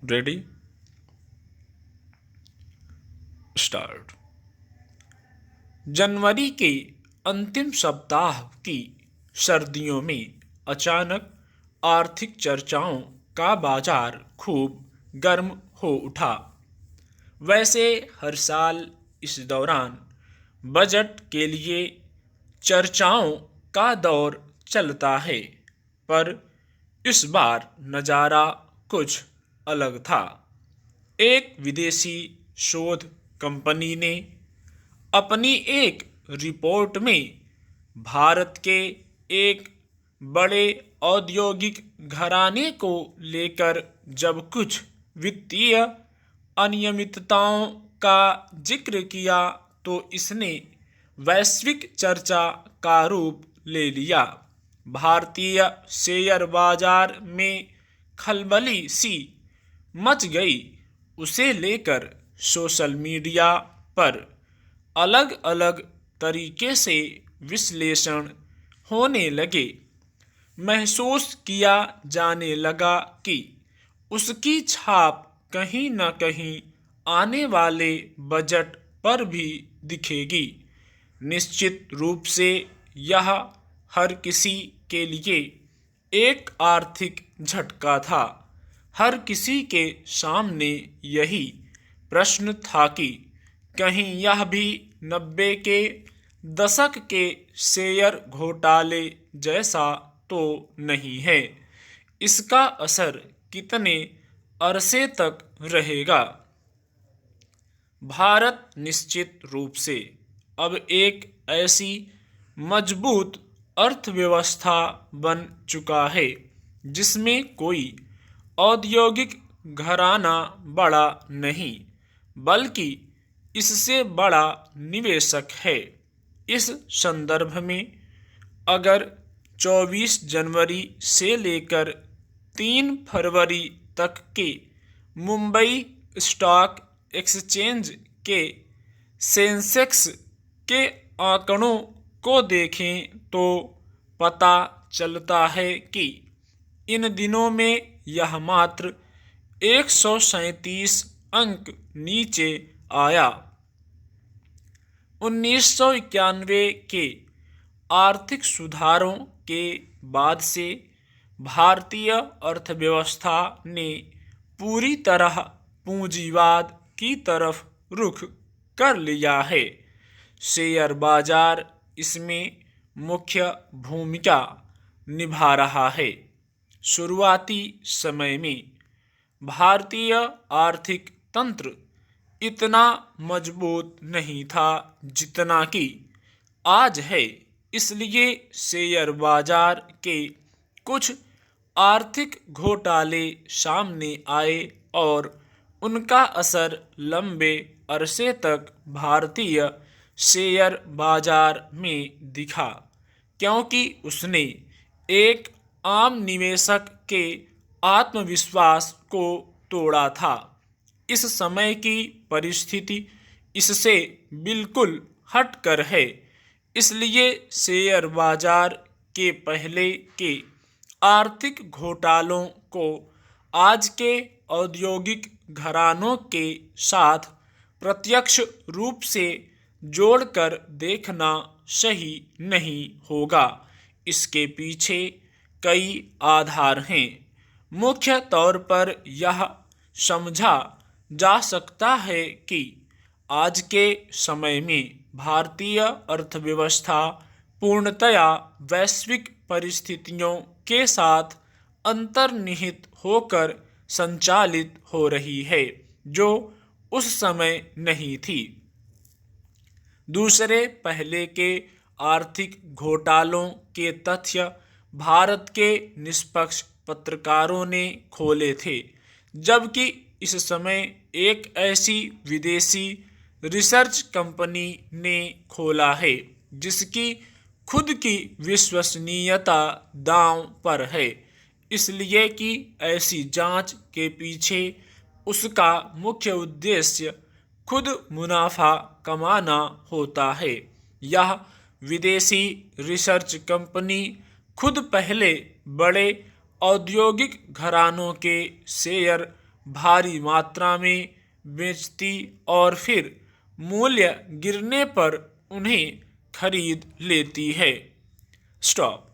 Ready start. जनवरी के अंतिम सप्ताह की सर्दियों में अचानक आर्थिक चर्चाओं का बाजार खूब गर्म हो उठा। वैसे हर साल इस दौरान बजट के लिए चर्चाओं का दौर चलता है, पर इस बार नज़ारा कुछ अलग था। एक विदेशी शोध कंपनी ने अपनी एक रिपोर्ट में भारत के एक बड़े औद्योगिक घराने को लेकर जब कुछ वित्तीय अनियमितताओं का जिक्र किया तो इसने वैश्विक चर्चा का रूप ले लिया। भारतीय शेयर बाजार में खलबली सी मच गई। उसे लेकर सोशल मीडिया पर अलग अलग तरीके से विश्लेषण होने लगे। महसूस किया जाने लगा कि उसकी छाप कहीं न कहीं आने वाले बजट पर भी दिखेगी। निश्चित रूप से यह हर किसी के लिए एक आर्थिक झटका था। हर किसी के सामने यही प्रश्न था कि कहीं यह भी 90 के दशक के शेयर घोटाले जैसा तो नहीं है। इसका असर कितने अरसे तक रहेगा? भारत निश्चित रूप से अब एक ऐसी मजबूत अर्थव्यवस्था बन चुका है जिसमें कोई औद्योगिक घराना बड़ा नहीं, बल्कि इससे बड़ा निवेशक है। इस संदर्भ में अगर 24 जनवरी से लेकर 3 फरवरी तक के मुंबई स्टॉक एक्सचेंज के सेंसेक्स के आंकड़ों को देखें तो पता चलता है कि इन दिनों में यह मात्र 137 अंक नीचे आया। 1991 के आर्थिक सुधारों के बाद से भारतीय अर्थव्यवस्था ने पूरी तरह पूंजीवाद की तरफ रुख कर लिया है। शेयर बाजार इसमें मुख्य भूमिका निभा रहा है। शुरुआती समय में भारतीय आर्थिक तंत्र इतना मजबूत नहीं था जितना कि आज है। इसलिए शेयर बाजार के कुछ आर्थिक घोटाले सामने आए और उनका असर लंबे अरसे तक भारतीय शेयर बाजार में दिखा, क्योंकि उसने एक आम निवेशक के आत्मविश्वास को तोड़ा था। इस समय की परिस्थिति इससे बिल्कुल हटकर है। इसलिए शेयर बाजार के पहले के आर्थिक घोटालों को आज के औद्योगिक घरानों के साथ प्रत्यक्ष रूप से जोड़कर देखना सही नहीं होगा। इसके पीछे कई आधार हैं। मुख्य तौर पर यह समझा जा सकता है कि आज के समय में भारतीय अर्थव्यवस्था पूर्णतया वैश्विक परिस्थितियों के साथ अंतर्निहित होकर संचालित हो रही है, जो उस समय नहीं थी। दूसरे पहले के आर्थिक घोटालों के तथ्य भारत के निष्पक्ष पत्रकारों ने खोले थे, जबकि इस समय एक ऐसी विदेशी रिसर्च कंपनी ने खोला है जिसकी खुद की विश्वसनीयता दांव पर है, इसलिए कि ऐसी जांच के पीछे उसका मुख्य उद्देश्य खुद मुनाफा कमाना होता है। यह विदेशी रिसर्च कंपनी खुद पहले बड़े औद्योगिक घरानों के शेयर भारी मात्रा में बेचती और फिर मूल्य गिरने पर उन्हें खरीद लेती है। स्टॉप।